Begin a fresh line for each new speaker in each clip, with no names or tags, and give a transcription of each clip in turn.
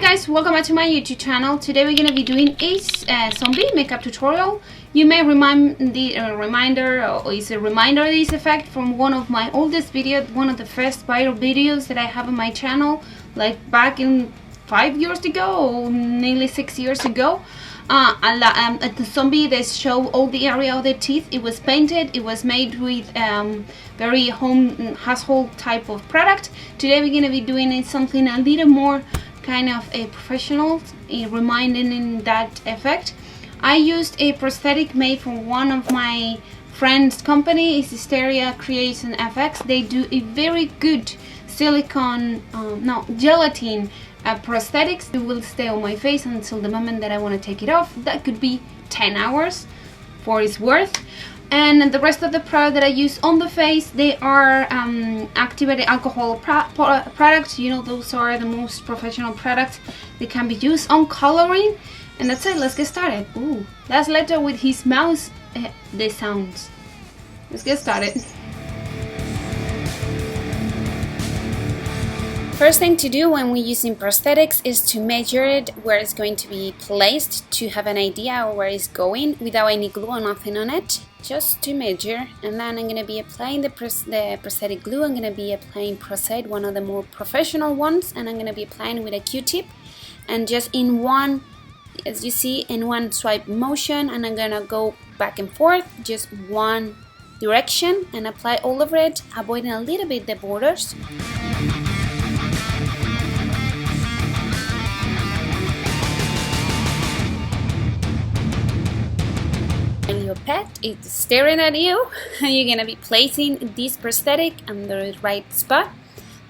guys, welcome back to my YouTube channel. Today we're going to be doing a zombie makeup tutorial. You may remind the reminder of this effect from one of my oldest videos, one of the first viral videos that I have on my channel, like back in 5 years ago or nearly 6 years ago. The zombie that show all the area of the teeth. It was painted. It was made with very household type of product. Today we're going to be doing something a little more kind of a professional, reminding in that effect. I used a prosthetic made from one of my friends' company, is Silvia Quiros and FX. They do a very good gelatin prosthetics. It will stay on my face until the moment that I want to take it off. That could be 10 hours for its worth. And the rest of the product that I use on the face, they are activated alcohol products. You know, those are the most professional products that can be used on coloring. And that's it. Let's get started. Ooh, that's Leto with his mouse. The sounds. Let's get started. First thing to do when we're using prosthetics is to measure it where it's going to be placed, to have an idea of where it's going without any glue or nothing on it, just to measure. And then I'm going to be applying the prosthetic glue. I'm going to be applying Pros-Aide, one of the more professional ones, and I'm going to be applying with a Q-tip, and just in one, as you see, in one swipe motion, and I'm going to go back and forth, just one direction, and apply all over it, avoiding a little bit the borders. And your pet is staring at you, you're gonna be placing this prosthetic on the right spot.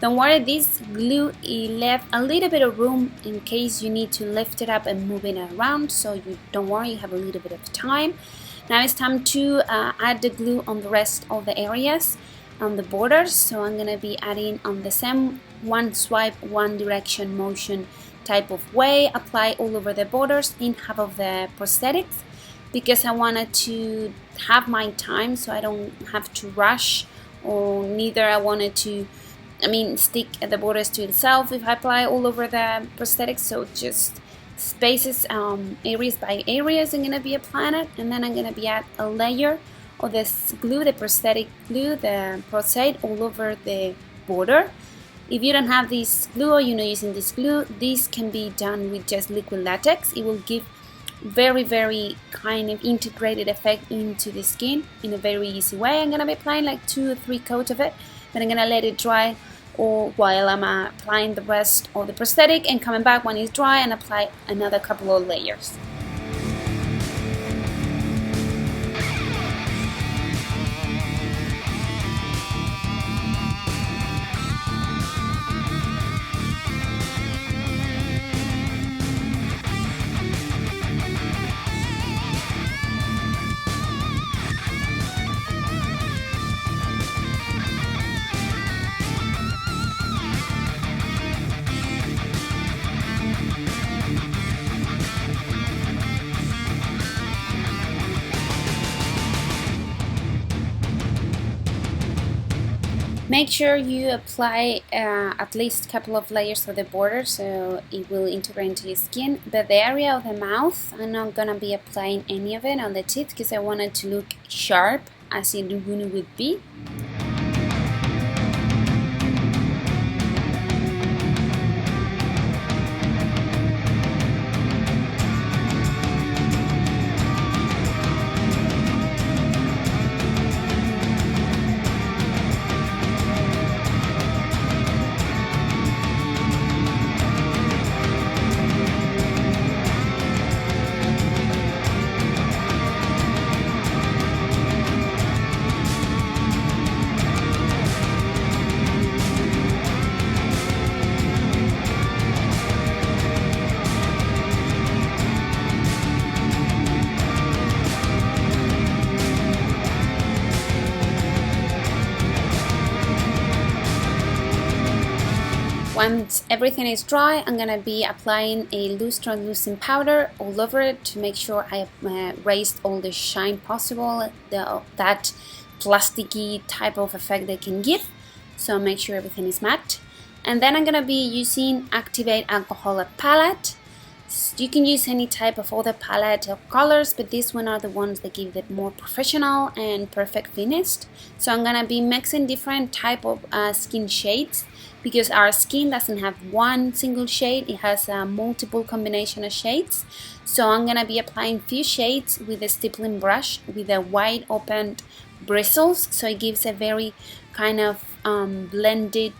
Don't worry, this glue left a little bit of room in case you need to lift it up and move it around, so you don't worry, you have a little bit of time. Now it's time to add the glue on the rest of the areas on the borders. So I'm gonna be adding on the same one swipe, one direction motion type of way, apply all over the borders in half of the prosthetics, because I wanted to have my time, so I don't have to rush, or neither I wanted to, stick at the borders to itself if I apply all over the prosthetics. So just spaces, areas by areas, I'm gonna be applying it, and then I'm gonna be add a layer of this glue, the prosthetic glue, the Pros-Aide, all over the border. If you don't have this glue, or you're not using this glue, this can be done with just liquid latex. It will give very kind of integrated effect into the skin in a very easy way. I'm gonna be applying like 2 or 3 coats of it, but I'm gonna let it dry or while I'm applying the rest of the prosthetic, and coming back when it's dry and apply another couple of layers. Make sure you apply at least a couple of layers of the border, so it will integrate into your skin. But the area of the mouth, I'm not gonna be applying any of it on the teeth, because I want it to look sharp as it really would be. Once everything is dry, I'm gonna be applying a loose translucent powder all over it to make sure I raised all the shine possible, that plasticky type of effect they can give. So make sure everything is matte. And then I'm gonna be using Activate Alcohol Palette. You can use any type of other palette of colors, but these one are the ones that give it more professional and perfect finish. So I'm gonna be mixing different type of skin shades, because our skin doesn't have one single shade, it has a multiple combination of shades. So I'm gonna be applying few shades with a stippling brush with a wide open bristles, so it gives a very kind of blended,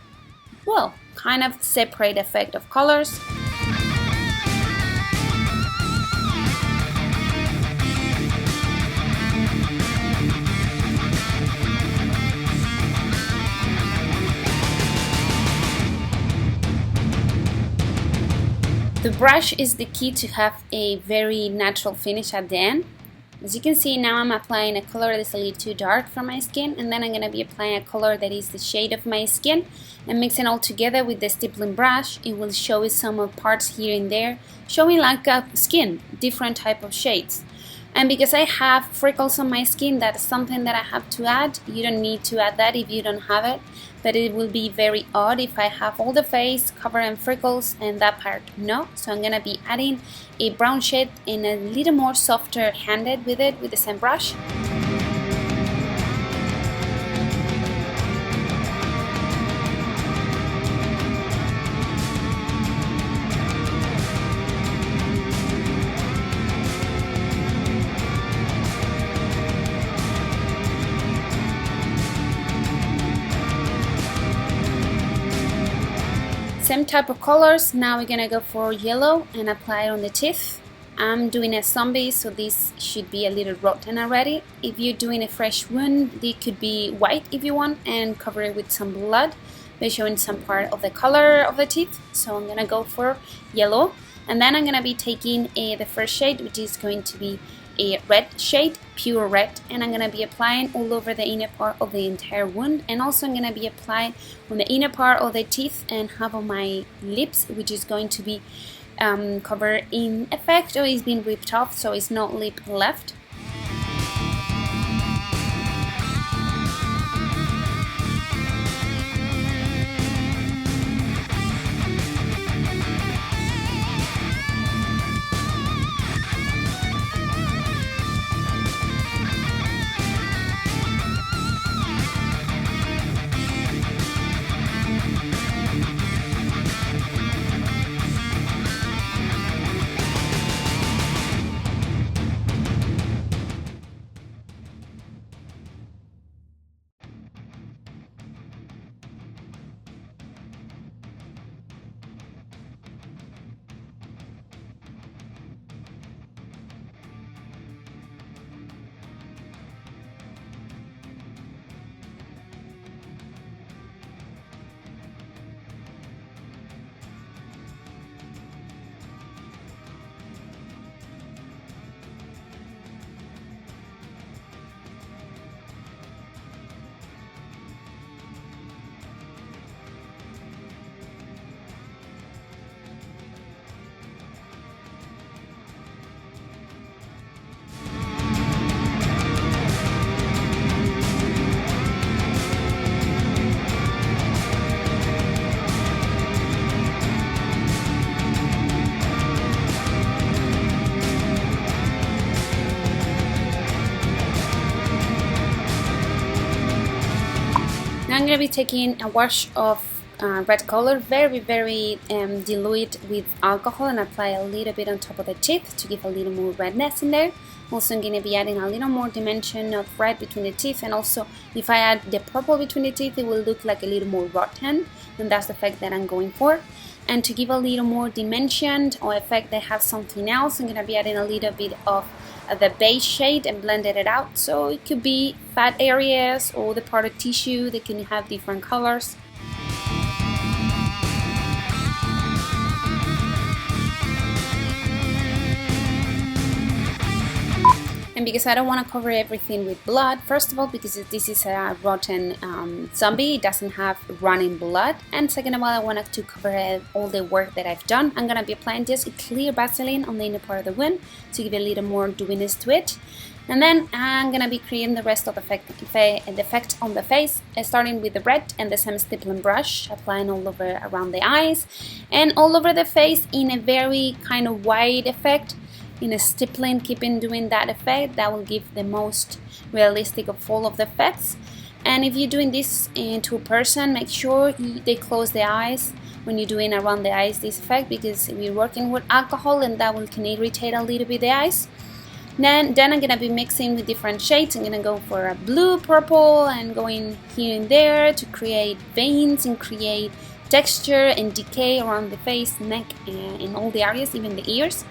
well, kind of separate effect of colors. The brush is the key to have a very natural finish at the end. As you can see, now I'm applying a color that is a little too dark for my skin, and then I'm going to be applying a color that is the shade of my skin, and mixing all together with the stippling brush. It will show some of parts here and there, showing like a skin, different type of shades. And because I have freckles on my skin, that's something that I have to add. You don't need to add that if you don't have it, but it will be very odd if I have all the face covered in freckles and that part no. So I'm gonna be adding a brown shade and a little more softer handed with it with the same brush. Same type of colors. Now we're gonna go for yellow and apply it on the teeth. I'm doing a zombie, so this should be a little rotten already. If you're doing a fresh wound, it could be white if you want, and cover it with some blood by showing some part of the color of the teeth. So I'm gonna go for yellow, and then I'm gonna be taking the first shade, which is going to be a red shade, pure red, and I'm gonna be applying all over the inner part of the entire wound, and also I'm gonna be applying on the inner part of the teeth and half of my lips, which is going to be covered in effect, or it's been ripped off, so it's not lip left. Now I'm going to be taking a wash of red color, very dilute with alcohol, and apply a little bit on top of the teeth to give a little more redness in there. Also I'm going to be adding a little more dimension of red between the teeth, and also if I add the purple between the teeth, it will look like a little more rotten, and that's the effect that I'm going for. And to give a little more dimension or effect that has something else, I'm going to be adding a little bit of the base shade and blended it out, so it could be fat areas or the part of tissue that can have different colors. And because I don't want to cover everything with blood, first of all, because this is a rotten zombie, it doesn't have running blood, and second of all, I wanted to cover all the work that I've done. I'm going to be applying just a clear Vaseline on the inner part of the wound to give a little more dewiness to it. And then I'm going to be creating the rest of the effect on the face, starting with the red and the same stippling brush, applying all over around the eyes and all over the face in a very kind of wide effect. In a stippling, keeping doing that effect, that will give the most realistic of all of the effects. And if you're doing this to a person, make sure they close the eyes when you're doing around the eyes this effect, because we're working with alcohol and that can irritate a little bit the eyes. Then I'm going to be mixing with different shades. I'm going to go for a blue, purple, and going here and there to create veins and create texture and decay around the face, neck, and in all the areas, even the ears.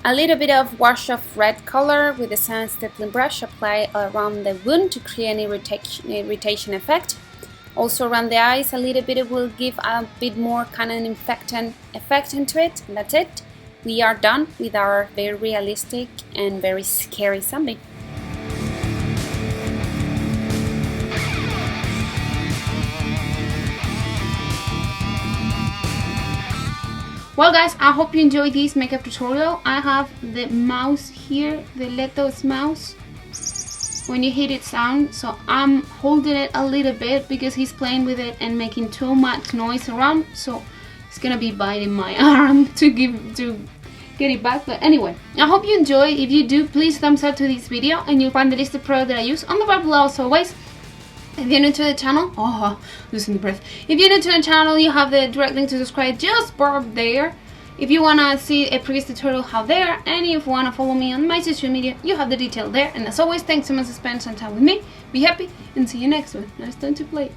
A little bit of wash of red color with the same stippling brush, apply around the wound to create an irritation effect. Also around the eyes, a little bit, it will give a bit more kind of an infectant effect into it. And that's it. We are done with our very realistic and very scary zombie. Well guys, I hope you enjoyed this makeup tutorial. I have the mouse here, the Leto's mouse. When you hit it sound, so I'm holding it a little bit because he's playing with it and making too much noise around, so it's gonna be biting my arm to get it back. But anyway, I hope you enjoy. If you do, please thumbs up to this video and you'll find the list of products that I use on the bar below as always. If you're new to the channel, losing the breath. If you're new to the channel, you have the direct link to subscribe just up there. If you wanna see a previous tutorial, have there. And if you wanna follow me on my social media, you have the detail there. And as always, thanks so much for spending some time with me. Be happy and see you next one. Now it's time to play.